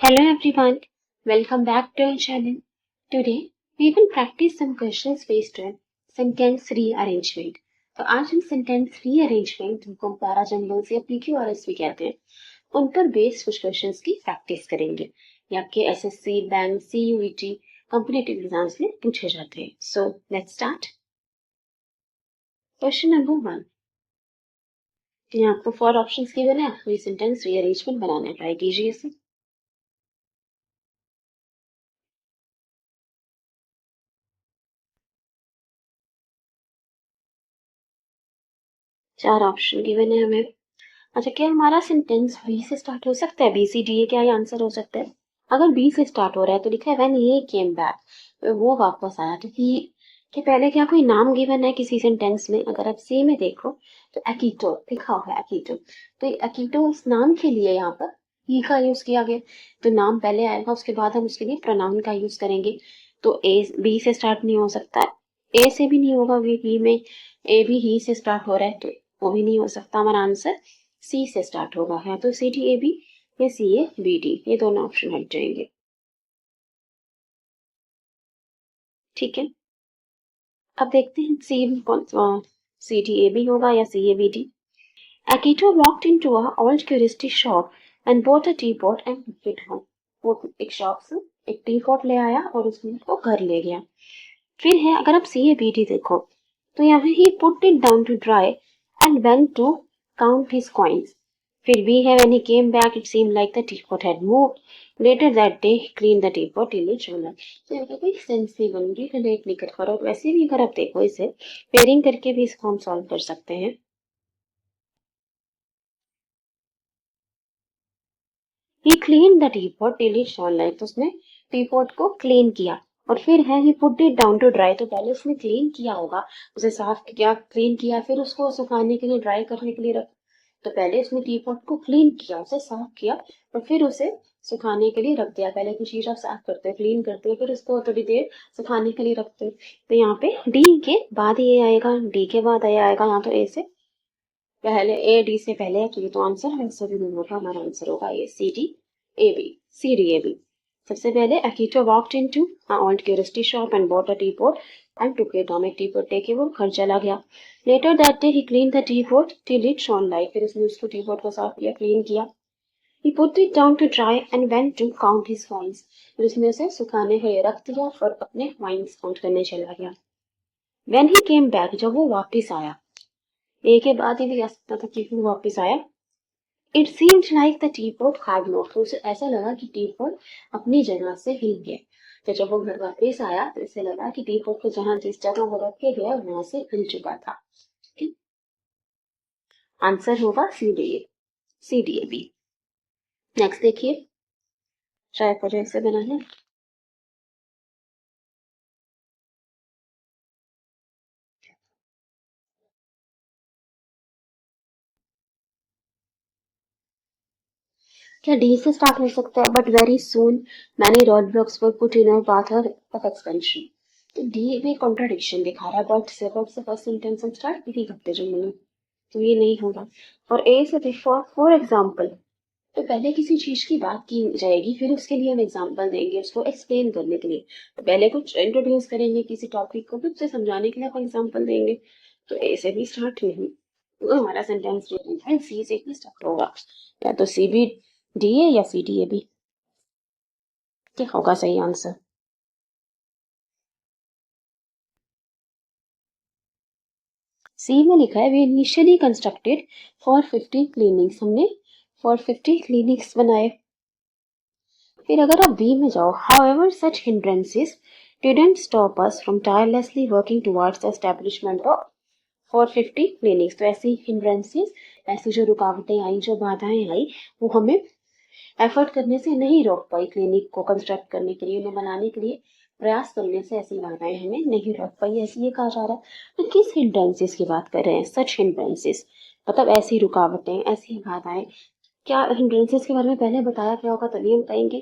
Hello everyone, welcome back to our channel. Today we will practice some questions based on sentence rearrangement. तो आज हम sentence rearrangement जिनको पैराजंबल्स या PQRS भी कहते हैं उन पर बेस्ड कुछ क्वेश्चंस की प्रैक्टिस करेंगे। ये आपके SSC, bank, CUET, competitive exams में पूछे जाते हैं। So let's start. Question number 1। यहाँ आपको 4 ऑप्शंस गिवन है, आपको ये सेंटेंस रीअरेंजमेंट बनाना ट्राई कीजिए इसे। चार ऑप्शन गिवन है हमें। अच्छा, क्या हमारा सेंटेंस बी से स्टार्ट हो सकता है? बी सी डी ए, क्या ये आंसर हो सकता है? अगर बी से स्टार्ट हो रहा है तो लिखा है व्हेन ही केम बैक, तो वो वापस आया। तो ही के पहले क्या कोई नाम गिवन है किसी सेंटेंस में? अगर आप सी में देखो तो अकीटो लिखा हुआ है, अकीटो। तो अकीटो उस नाम के लिए यहाँ पर ही का यूज किया गया। तो नाम पहले आएगा, उसके बाद हम उसके लिए प्रोनाउन का यूज करेंगे। तो ए बी से स्टार्ट नहीं हो सकता, ए से भी नहीं होगा, ही में ए भी ही से स्टार्ट हो रहा है तो वो भी नहीं हो सकता। हमारा आंसर सी से स्टार्ट होगा, है तो सी डी ए बी या सी ए बी डी, ये दोनों ऑप्शन हट जाएंगे। ठीक है, अब देखते हैं सी में कौन सी डी ए बी होगा या C A B D. Akito walked into a old curiosity shop and bought a teapot and took it home. वो एक शॉप से एक टी पॉट ले आया और उसमें वो घर ले गया। फिर है, अगर आप सी ए बी डी देखो तो यहाँ he put it down to dry and went to count his coins. फिर भी है, when he came back it seemed like the teapot had moved. Later that day he cleaned the teapot till it shone. तो यहाँ कोई sense नहीं बनूंगी, relate नहीं कर पा रहा। और वैसे भी अगर आप देखो इसे पेयरिंग करके भी इसको हम सॉल्व कर सकते हैं। He cleaned the teapot till it shone like, तो उसने टीपॉट को क्लीन किया। और फिर है he put it down to dry, तो पहले उसने क्लीन किया होगा, उसे साफ किया, क्लीन किया, फिर उसको सुखाने के लिए, ड्राई करने के लिए रख। तो पहले उसने टीपॉट को क्लीन किया, उसे साफ किया और फिर उसे सुखाने के लिए रख दिया। पहले कुछ चीज आप साफ करते हो, क्लीन करते हो, फिर उसको थोड़ी देर सुखाने के लिए रखते हो। तो यहाँ पे डी के बाद ये आएगा, डी के बाद ये आएगा, यहाँ तो ए से पहले, ए डी से पहले है, तो आंसर वैसे भी नहीं होगा। हमारा आंसर होगा ये C D A B, C D A B. सबसे पहले Akito walked into an old curiosity shop and bought a teapot and took it home. एक टीपॉट लेके वो घर चला गया। Later that day he cleaned the teapot till it shone like, फिर उसने उसको टीपॉट को साफ किया, क्लीन किया। He put it down to dry and went to count his coins. फिर उसने उसे सुखाने के लिए रख दिया और अपने coins काउंट करने चला गया। When he came back, जब वो वापिस आया, ए के बाद ही भी आ सकता था कि वो वापिस आया। It seemed like the teapot had moved, तो उसे ऐसा लगा कि टीपॉट अपनी जगह से हिल गया। तो जब वो घर वापस आया तो इसे लगा कि टीपॉट को जहां जिस जगह वो रखे गया वहां से हिल चुका था। आंसर होगा C D A, C D A B. Next देखिए, ट्राई करो इसे बनाना। क्या डी से स्टार्ट हो सकता है? But very soon many roadblocks were put in our path of expansion. तो डी में कॉन्ट्राडिक्शन दिखा रहा है, बट से फर्स्ट सेंटेंस हम स्टार्ट नहीं करते जमने, तो ये नहीं होगा। और ए से बिफोर फॉर एग्जाम्पल, तो पहले किसी चीज की बात की जाएगी, फिर उसके लिए हम एग्जाम्पल देंगे उसको एक्सप्लेन करने के लिए। तो पहले कुछ इंट्रोड्यूस करेंगे किसी टॉपिक को, फिर उसे समझाने के लिए हम एग्जाम्पल देंगे। तो ए से भी स्टार्ट नहीं, तो हमारा सेंटेंस सी से ही स्टार्ट होगा। या तो सी बी डी ए या सी डी ए बी, क्या होगा सही आंसर? सी में लिखा है we initially constructed for 50 clinics, हमने फॉर 50 क्लिनिक्स बनाए। फिर अगर आप बी में जाओ, however such hindrances didn't stop us from tirelessly working towards the establishment of for 50 clinics। तो ऐसी hindrances, ऐसी जो रुकावटें आई, जो बाधाएं आई, वो हमें एफर्ट करने से नहीं रोक पाई। क्लिनिक को कंस्ट्रक्ट करने के लिए, उन्हें बनाने के लिए प्रयास करने से ऐसी बाधाएं हमें नहीं रोक पाई, ऐसी ये कहा जा रहा है। तो किस हिंड्रेंसेस की बात कर रहे हैं? सच हिंड्रेंसेस मतलब ऐसी रुकावटें, ऐसी बाधाएं। क्या हिंड्रेंसेस के बारे में पहले बताया क्या होगा, तभी हम बताएंगे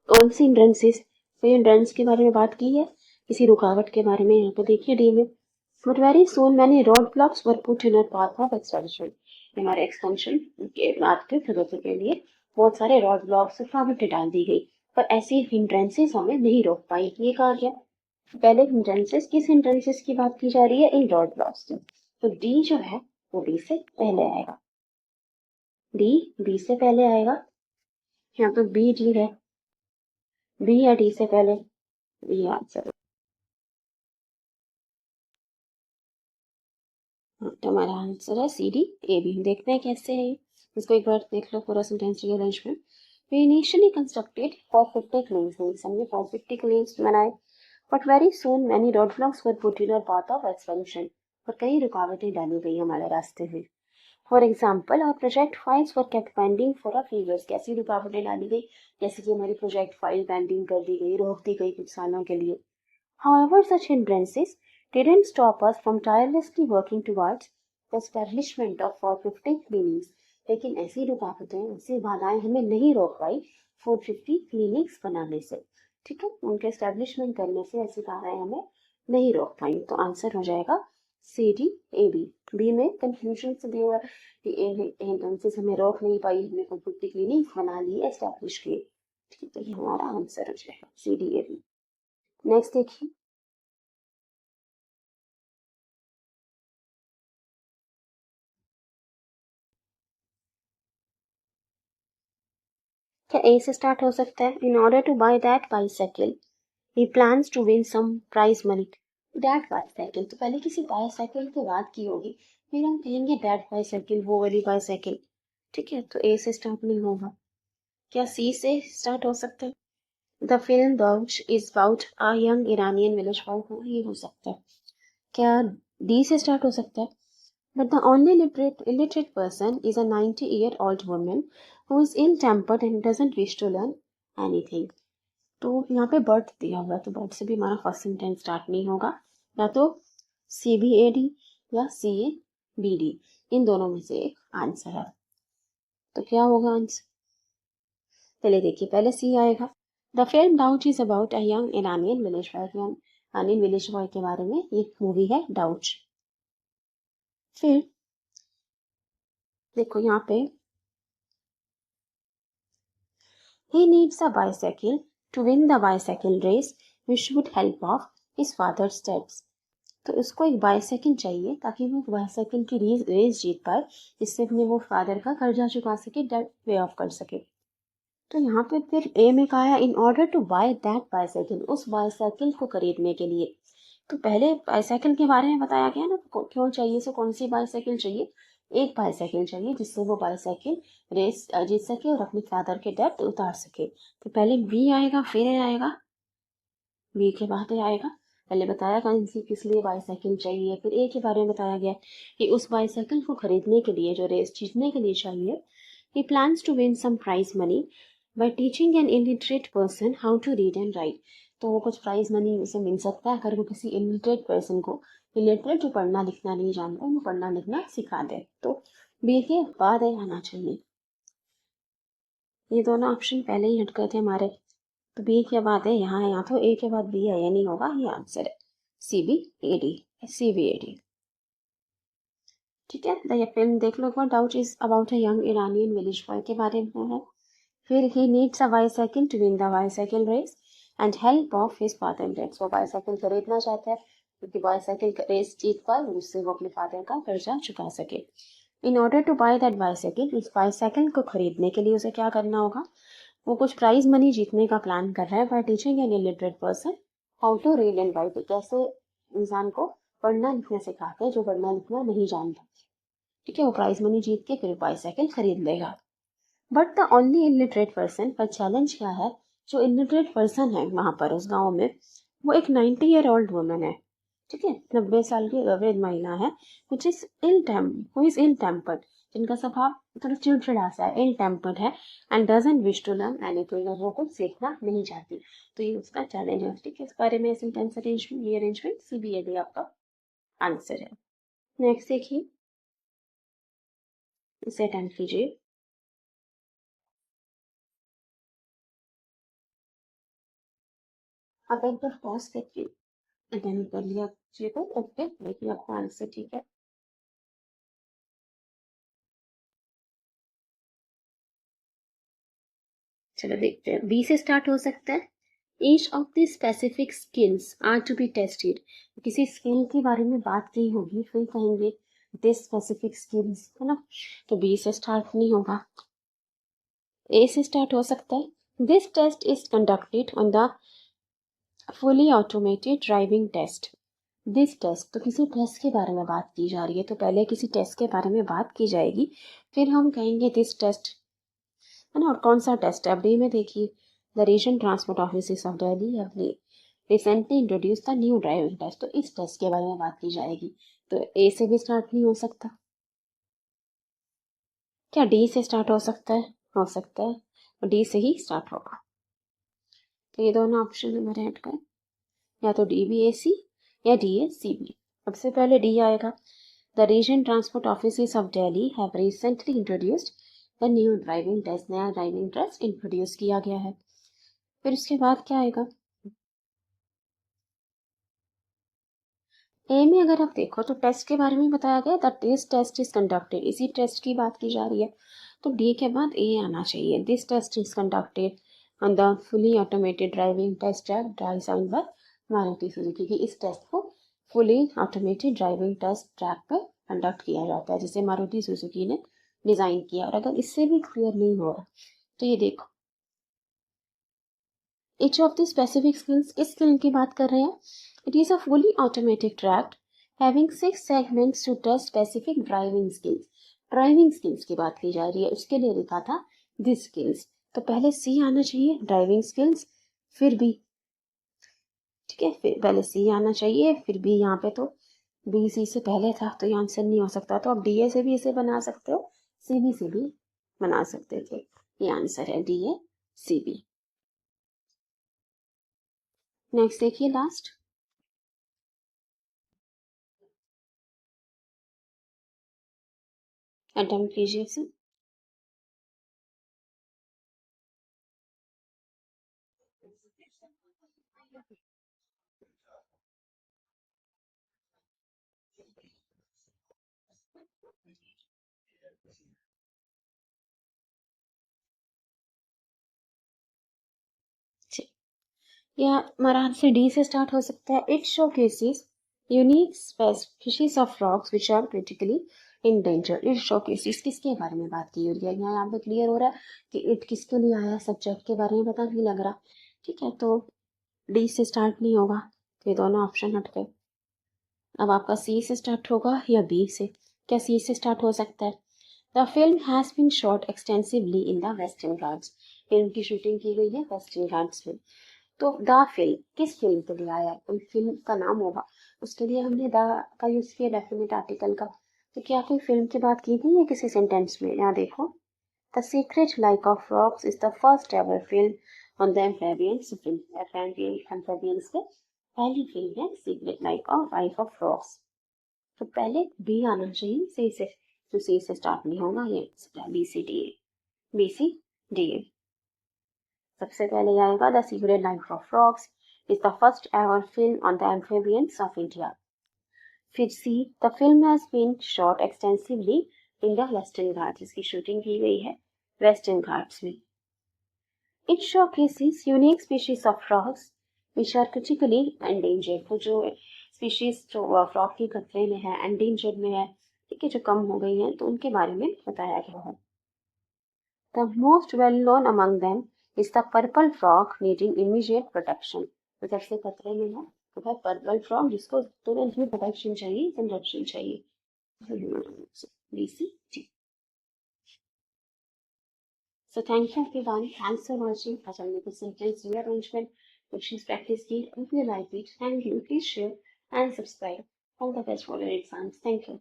कौन सी हिंड्रेंसेस। तो हिंड्रेंस के बारे में बात की है, किसी रुकावट के बारे में। यहाँ पे देखिए डी में, but very soon many roadblocks were put in a path of expansion, हमारे एक्सपेंशन के बाद के प्रगति के लिए बहुत सारे रोड ब्लॉक्स रुकावटें डाल दी गई, पर ऐसी हिंड्रेंसेस हमें नहीं रोक पाई। ये कहा गया। पहले हिंड्रेंसेस, किस हिंड्रेंसेस की बात की जा रही है? इन रोड ब्लॉक्स की। तो डी जो है वो डी से पहले आएगा। डी बी से पहले आएगा। यहाँ पे बी डी है, बी या डी से पहले? B answer. तो हमारा आंसर है सी डी ए बी। देखते हैं कैसे है ये। इसको एक बार देख लो पूरा sentence rearrangement. We initially constructed for 50 lanes, means हमने for 50 lanes बनाए, but very soon many roadblocks were put in our path of expansion. और कई रुकावटें डाली गई हमारे रास्ते में। For example, our project files were kept pending for a few years. कैसी रुकावटें डाली गई? जैसे कि हमारी प्रोजेक्ट फाइल पेंडिंग कर दी गई, रोक दी गई कुछ सालों के लिए। However, such hindrances didn't stop us from tirelessly working towards the establishment of 450 clinics. लेकिन ऐसी रुकावटें, ऐसी बाधाएं हमें नहीं रोक पाई 450 क्लिनिक्स बनाने से। ठीक है, उनके एस्टेब्लिशमेंट करने से ऐसी बाधाएं हमें नहीं रोक पाई। तो आंसर हो जाएगा C D A B. B में कंफ्यूजन से भी हुआ कि हिंड्रेंसेस हमें रोक नहीं पाई, हमने 450 क्लिनिक्स बना लिए, एस्टेब्लिश किए। ठीक है, तो ये हमारा आंसर हो जाएगा C D A B. Next देखिए, क्या ए से स्टार्ट हो सकता है? In order to buy that bicycle he plans to win some prize money. That bicycle, तो पहले किसी बाईसाइकिल की बात की होगी, फिर हम कहेंगे दैट बाईसाइकिल, वो वाली बाईसाइकिल। ठीक है, तो ए से स्टार्ट नहीं होगा। क्या सी से स्टार्ट हो सकता है? The film Dawood is about a young Iranian village boy, ये हो सकता है। क्या डी से स्टार्ट हो सकता है? But the only illiterate person is a 90-year-old woman who is ill-tempered and doesn't wish to learn anything. तो यहाँ पे बर्थ दिया हुआ है, तो बर्थ से भी हमारा फर्स्ट सेंटेंस स्टार्ट नहीं होगा। या तो सी बी ए डी या सी ए बी डी, इन दोनों में से एक आंसर है। तो क्या होगा आंसर? पहले देखिए, पहले सी आएगा। The film doubt is about a young Iranian village boy, Iranian village boy के बारे में ये मूवी है डाउट। फिर देखो यहाँ पे, he needs a bicycle to win the bicycle race which would help off his father's debts. तो उसको एक बाइसाइकिल चाहिए ताकि वो बाइसाइकिल की रेस जीत पाए, जिससे अपने वो फादर का कर्जा चुका सके, डेट पे ऑफ कर सके। तो यहाँ पे फिर ए में कहा है in order to buy that bicycle, उस बाइसाइकिल को खरीदने के लिए। तो पहले बाइसाइकिल के बारे में बताया गया ना, क्यों चाहिए, से कौन सी बाइसाइकिल चाहिए? एक बाइसाइकिल चाहिए जिससे वो बाइसाइकिल रेस जीत सके और अपने फादर के डेट उतार सके। तो पहले बी आएगा, फिर ए आएगा, बी के बाद ए आएगा। पहले बताया कौन सी किस लिए बाइसाइकिल चाहिए, फिर ए के बारे में बताया गया कि उस बाइसाइकिल को खरीदने के लिए, जो रेस जीतने के लिए चाहिए। He plans to win some prize money by teaching an illiterate person how to read and write. तो वो कुछ प्राइज मनी उसे मिल सकता है अगर वो किसी इलिटरेट पर्सन को, इलिटरेट जो पढ़ना लिखना नहीं जानता, वो पढ़ना लिखना सिखा दे। तो बी के बाद ए आना चाहिए। ये दोनों ऑप्शन पहले ही हट गए थे हमारे, तो बी के बाद है यहाँ है, यहाँ तो ए के बाद बी है, ये नहीं होगा, ये आंसर है C B A D, C B A D. ठीक है, तो ये फिल्म देख लो, doubt is about a young Iranian village boy के बारे में है। फिर he needs a bicycle to win the bicycle race and help of his father debts. वो बाइसाइकिल खरीदना चाहता है क्योंकि बाइसाइकिल रेस जीत पाए, उससे वो अपने फादर का कर्जा चुका सके। In order to buy that bicycle, इस बाइसाइकिल को खरीदने के लिए उसे क्या करना होगा? वो कुछ प्राइज मनी जीतने का प्लान कर रहा है by teaching an illiterate person how to read and write. कैसे इंसान को पढ़ना लिखना सिखाते हैं जो पढ़ना लिखना नहीं जानता। ठीक है, वो प्राइज मनी जीत के फिर बाइसाइकिल खरीद लेगा। But the only illiterate person, पर चैलेंज क्या है? जो इलिटरेट पर्सन है वहां पर उस गांव में, वो एक 90-year-old वुमन है। ठीक है, 90 साल की वृद्ध महिला है, which is who is ill tempered, जिनका स्वभाव थोड़ा चिड़चिड़ा सा है, इल टेम्पर्ड है, and doesn't wish to learn anything, और वो कुछ सीखना नहीं चाहती। तो ये उसका चैलेंज है। ठीक है, इस बारे में सेंटेंस अरेंजमेंट, ये arrangement C B A D आपका आंसर है। नेक्स्ट देखिए, इसे अटेंड कीजिए। आप एक बार पॉज करके अटेंड कर लिया कीजिएगा, ओके, देखिए आपका आंसर ठीक है। चलो देखते हैं, बी से स्टार्ट हो सकता है। Each of the specific skills are to be tested. किसी स्किल के बारे में बात की होगी, फिर कहेंगे दिस स्पेसिफिक स्किल्स, है ना। तो बी से स्टार्ट नहीं होगा। ए से स्टार्ट हो सकता है। This test is conducted on the fully automated driving test. This test, तो किसी टेस्ट के बारे में बात की जा रही है, तो पहले किसी टेस्ट के बारे में बात की जाएगी, फिर हम कहेंगे दिस टेस्ट, है ना। और कौन सा टेस्ट है, अब डी में देखिए, the region transport office of Delhi have recently introduce the new driving test. तो इस टेस्ट के बारे में बात की जाएगी। तो ए से भी स्टार्ट नहीं हो सकता। क्या डी से स्टार्ट हो सकता है? हो सकता है, और डी से ही स्टार्ट होगा। तो ये दोनों ऑप्शन हमारे हट गए, या तो डी बी ए सी या डी ए सी बी। सबसे पहले डी आएगा। The region transport office of Delhi have recently introduced the new driving test. नया ड्राइविंग टेस्ट इंट्रोड्यूस किया गया है। फिर उसके बाद क्या आएगा? ए में अगर आप देखो तो टेस्ट के बारे में बताया गया, द टेस्ट इज कंडक्टेड, इसी टेस्ट की बात की जा रही है। तो डी के बाद ए आना चाहिए। This test is conducted on the fully automated driving test track design by Maruti Suzuki की। इस टेस्ट को fully automated driving test track पर कंडक्ट किया जाता है, जिसे मारुति सुजुकी ने डिजाइन किया। और अगर इससे भी क्लियर नहीं हो रहा तो ये देखो, each of the specific skills, किस स्किल की बात कर रहे हैं? It is a fully automatic track having 6 segments to test specific driving skills. Driving skills की बात की जा रही है, उसके लिए लिखा था दिस स्किल्स। तो पहले सी आना चाहिए, ड्राइविंग स्किल्स, फिर बी। ठीक है, फिर पहले सी आना चाहिए, फिर बी। यहाँ पे तो बी सी से पहले था, तो ये आंसर नहीं हो सकता। तो आप डी ए से भी इसे बना सकते हो, सी बी से भी बना सकते थे। ये आंसर है D A C B. Next देखिए, लास्ट अटेम्प्ट कीजिए इसे। या हमारा आंसर डी से स्टार्ट हो सकता है। It showcases unique species of frogs which are critically in danger. It showcases किसके बारे में बात की हुई है? यहाँ पे क्लियर हो रहा है कि इट किसके लिए आया, सब्जेक्ट के बारे में पता नहीं लग रहा। ठीक है, तो डी से स्टार्ट नहीं होगा, तो ये दोनों ऑप्शन हट गए। अब आपका सी से स्टार्ट होगा या बी से? क्या सी से स्टार्ट हो सकता है? The film has been shot extensively in the western Ghats. Film की शूटिंग की गई है वेस्टर्न घाट्स में। तो द फिल्म किस फिल्म के लिए आया है? कोई फिल्म का नाम होगा, उसके लिए हमने द का यूज किया डेफिनेट आर्टिकल का। तो क्या कोई फिल्म की बात की गई है किसी सेंटेंस में? यहाँ देखो, the secret life of frogs is the first ever film on the amphibians. Amphibians के पहली फिल्म है सीक्रेट लाइफ ऑफ फ्रॉग्स। तो पहले बी आना चाहिए सी से, तो सी से स्टार्ट नहीं होगा, ये B C D A, B C D A. सबसे पहले आएगा the secret life of frogs is the first ever film on the amphibians of India. फिर C, the film has been shot extensively in the western Ghats. इसकी shooting की गई है western Ghats में। It showcases unique species of frogs which are critically endangered। तो जो species जो frog की खतरे में है, एंडेंजर्ड में है, ठीक है, जो कम हो गई हैं, तो उनके बारे में बताया गया है। The most well known among them is the purple frog needing immediate protection। तो सबसे खतरे में है तो भाई पर्पल फ्रॉग, जिसको तुरंत ही प्रोटेक्शन चाहिए, संरक्षण चाहिए। BC। So thank you everyone. Thanks for watching. आज हमने कुछ sentence rearrangement questions practice की। Hope you like it. Thank you. Please share and subscribe. All the best for your exams. Thank you.